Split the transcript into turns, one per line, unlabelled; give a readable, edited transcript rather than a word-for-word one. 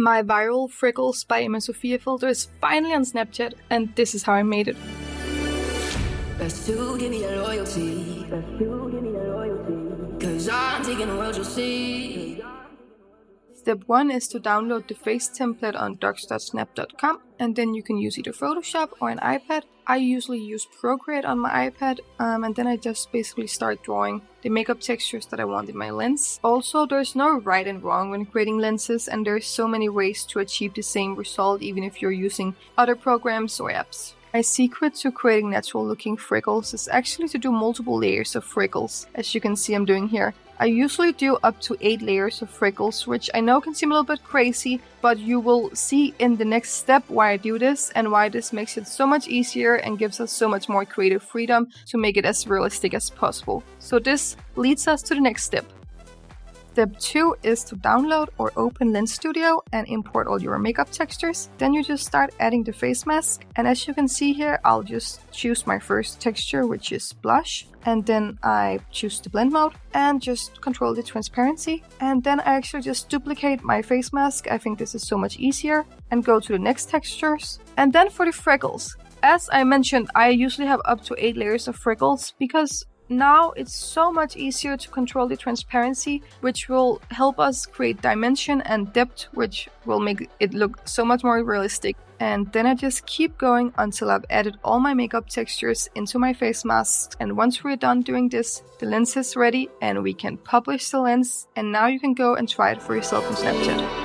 My viral freckles by emmasofija filter is finally on Snapchat, and this is how I made it.
Give me that loyalty. Cause I'm taking the world, you'll see.
Step 1 is to download the face template on docs.snap.com, and then you can use either Photoshop or an iPad. I usually use Procreate on my iPad, and then I just basically start drawing the makeup textures that I want in my lens. Also, there's no right and wrong when creating lenses, and there's so many ways to achieve the same result even if you're using other programs or apps. My secret to creating natural looking freckles is actually to do multiple layers of freckles, as you can see I'm doing here. I usually do up to 8 layers of freckles, which I know can seem a little bit crazy, but you will see in the next step why I do this and why this makes it so much easier and gives us so much more creative freedom to make it as realistic as possible. So this leads us to the next step. Step 2 is to download or open Lens Studio and import all your makeup textures. Then you just start adding the face mask, and as you can see here, I'll just choose my first texture, which is blush, and then I choose the blend mode and just control the transparency, and then I actually just duplicate my face mask. I think this is so much easier, and go to the next textures. And then for the freckles, as I mentioned, I usually have up to 8 layers of freckles because now it's so much easier to control the transparency, which will help us create dimension and depth, which will make it look so much more realistic. And then I just keep going until I've added all my makeup textures into my face mask. And once we're done doing this, the lens is ready and we can publish the lens. And now you can go and try it for yourself on Snapchat.